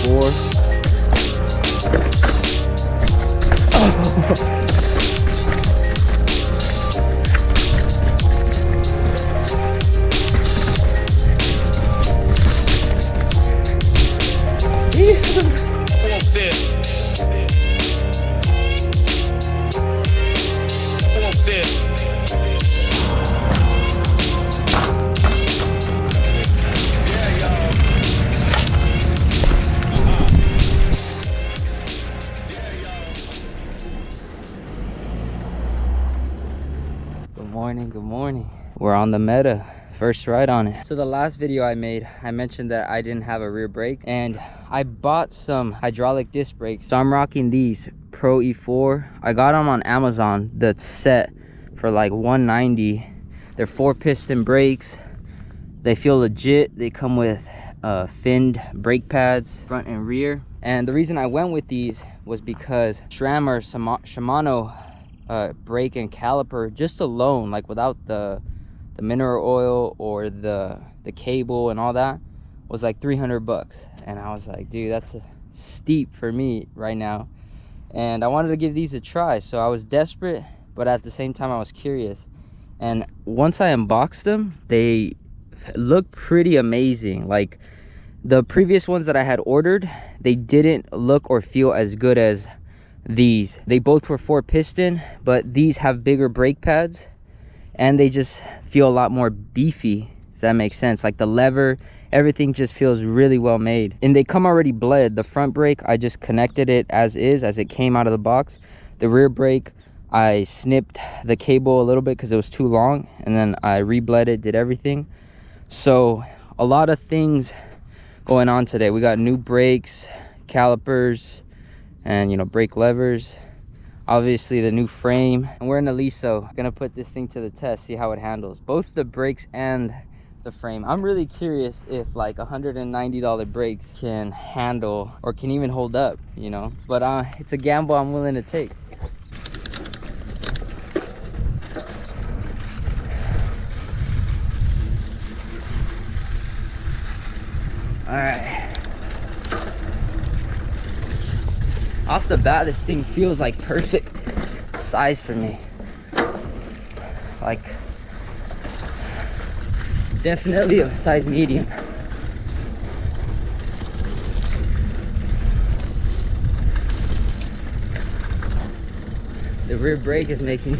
4. Good morning. We're on the Meta, first ride on it. So the last video I made, I mentioned that I didn't have a rear brake, and I bought some hydraulic disc brakes. So I'm rocking these Pro E4. I got them on Amazon, the set, for like $190. They're 4-piston brakes. They feel legit. They come with finned brake pads, front and rear. And the reason I went with these was because SRAM or Shimano brake and caliper just alone, like without the mineral oil or the cable and all that, was like 300 bucks. And I was like, dude, that's steep for me right now. And I wanted to give these a try, so I was desperate, but at the same time I was curious. And once I unboxed them, they look pretty amazing. Like the previous ones that I had ordered, they didn't look or feel as good as these. They both were 4-piston, but these have bigger brake pads and they just feel a lot more beefy, if that makes sense. Like the lever, everything just feels really well made. And they come already bled. The front brake, I just connected it as is, as it came out of the box. The rear brake, I snipped the cable a little bit because it was too long, and then I re-bled it, did everything. So a lot of things going on today. We got new brakes, calipers, and you know, brake levers, obviously the new frame, and we're in Aliso. Gonna put this thing to the test, see how it handles both the brakes and the frame. I'm really curious if like $190 brakes can handle or can even hold up, you know, but it's a gamble I'm willing to take. All right, off the bat, this thing feels like perfect size for me. Like definitely a size medium. The rear brake is making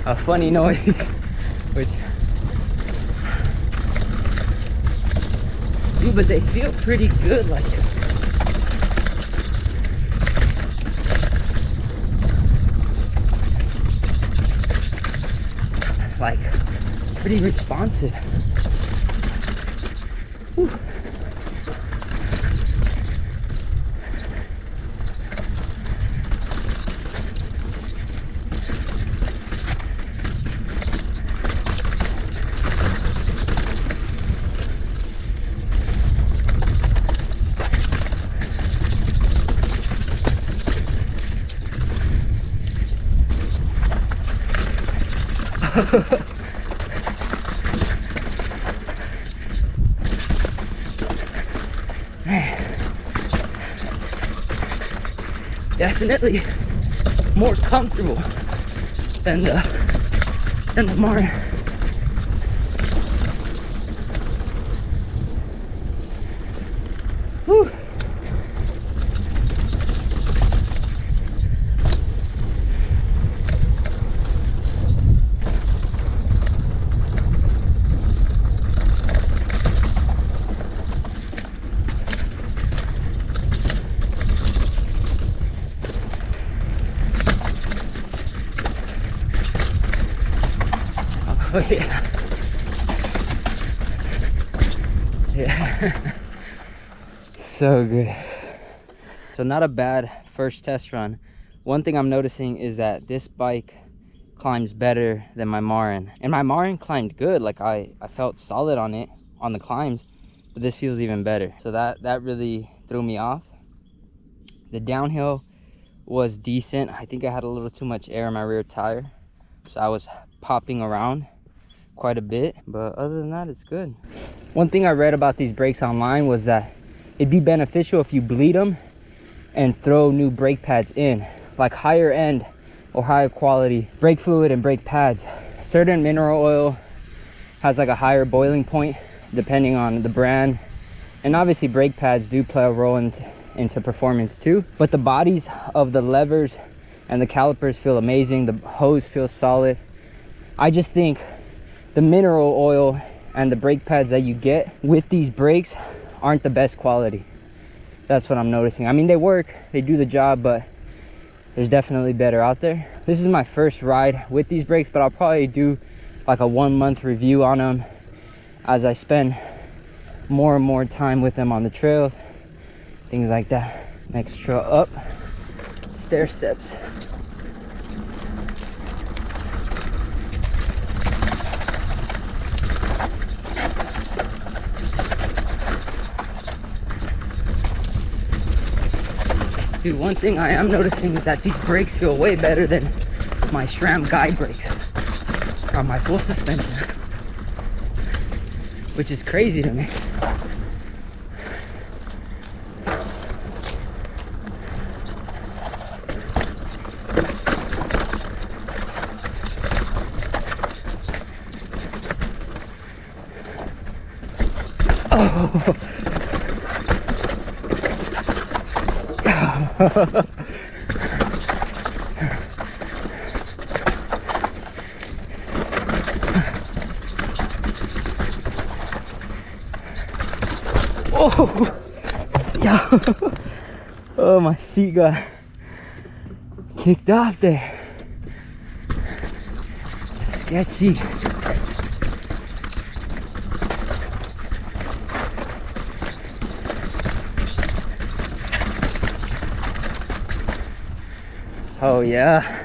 a funny noise, which, dude, but they feel pretty good. Like pretty responsive. Whew. Man, definitely more comfortable than the Martin. Whew. Oh yeah. Yeah. So good. So not a bad first test run. One thing I'm noticing is that this bike climbs better than my Marin. And my Marin climbed good. Like I felt solid on it, on the climbs, but this feels even better. So that really threw me off. The downhill was decent. I think I had a little too much air in my rear tire, so I was popping around quite a bit, but other than that, it's good. One thing I read about these brakes online was that it'd be beneficial if you bleed them and throw new brake pads in, like higher end or higher quality brake fluid and brake pads. Certain mineral oil has like a higher boiling point depending on the brand, and obviously brake pads do play a role into performance too, but the bodies of the levers and the calipers feel amazing. The hose feels solid. I just think the mineral oil and the brake pads that you get with these brakes aren't the best quality. That's what I'm noticing. I mean, they work, they do the job, but there's definitely better out there. This is my first ride with these brakes, but I'll probably do like a 1 month review on them as I spend more and more time with them on the trails, things like that. Next trail up, stair steps. Dude, one thing I am noticing is that these brakes feel way better than my SRAM guide brakes on my full suspension, which is crazy to me. Oh. Oh, yeah. Oh, my feet got kicked off there. Sketchy. Oh yeah.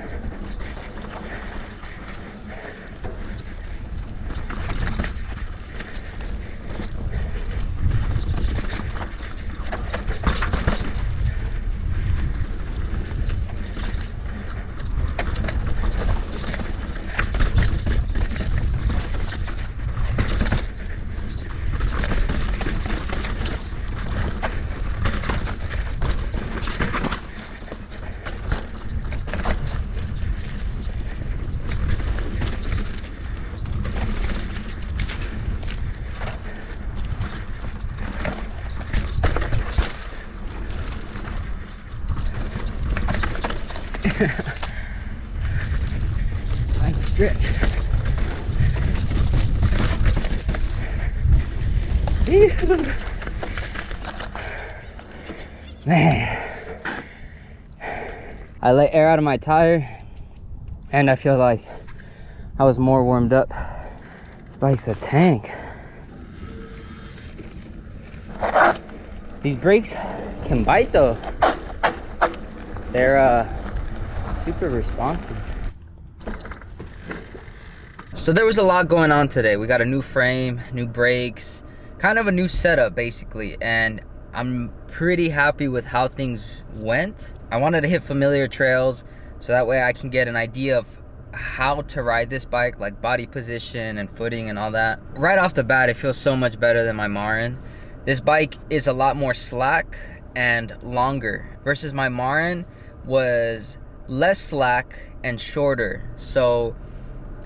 Nice stretch. Man, I let air out of my tire and I feel like I was more warmed up. This bike's a tank. These brakes can bite though. They're super responsive. So there was a lot going on today. We got a new frame, new brakes, kind of a new setup basically, and I'm pretty happy with how things went. I wanted to hit familiar trails so that way I can get an idea of how to ride this bike, like body position and footing and all that. Right off the bat, it feels so much better than my Marin. This bike is a lot more slack and longer versus my Marin was less slack and shorter. So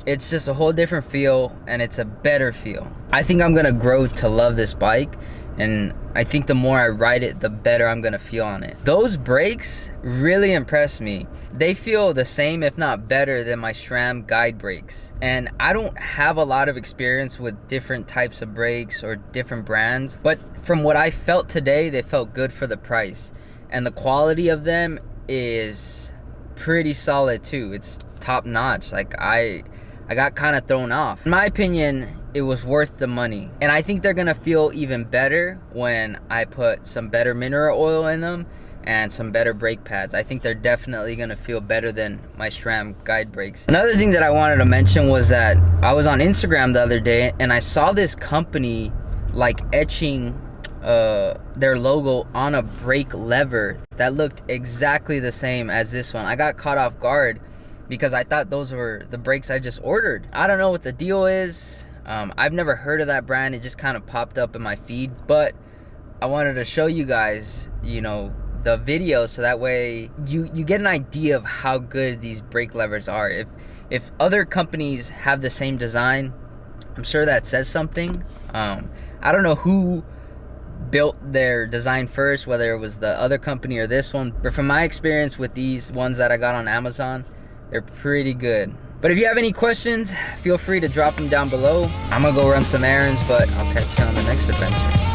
it's just a whole different feel and it's a better feel. I think I'm gonna grow to love this bike, and I think the more I ride it, the better I'm gonna feel on it. Those brakes really impress me. They feel the same, if not better, than my SRAM guide brakes. And I don't have a lot of experience with different types of brakes or different brands, but from what I felt today, they felt good for the price. And the quality of them is pretty solid too. It's top notch. Like I got kind of thrown off. In my opinion, it was worth the money. And I think they're gonna feel even better when I put some better mineral oil in them and some better brake pads. I think they're definitely gonna feel better than my SRAM guide brakes. Another thing that I wanted to mention was that I was on Instagram the other day and I saw this company like etching their logo on a brake lever that looked exactly the same as this one. I got caught off guard because I thought those were the brakes I just ordered. I don't know what the deal is. I've never heard of that brand. It just kind of popped up in my feed, but I wanted to show you guys, you know, the video, so that way you get an idea of how good these brake levers are. If other companies have the same design, I'm sure that says something. I don't know who built their design first, whether it was the other company or this one, but from my experience with these ones that I got on Amazon, they're pretty good. But if you have any questions, feel free to drop them down below. I'm gonna go run some errands, but I'll catch you on the next adventure.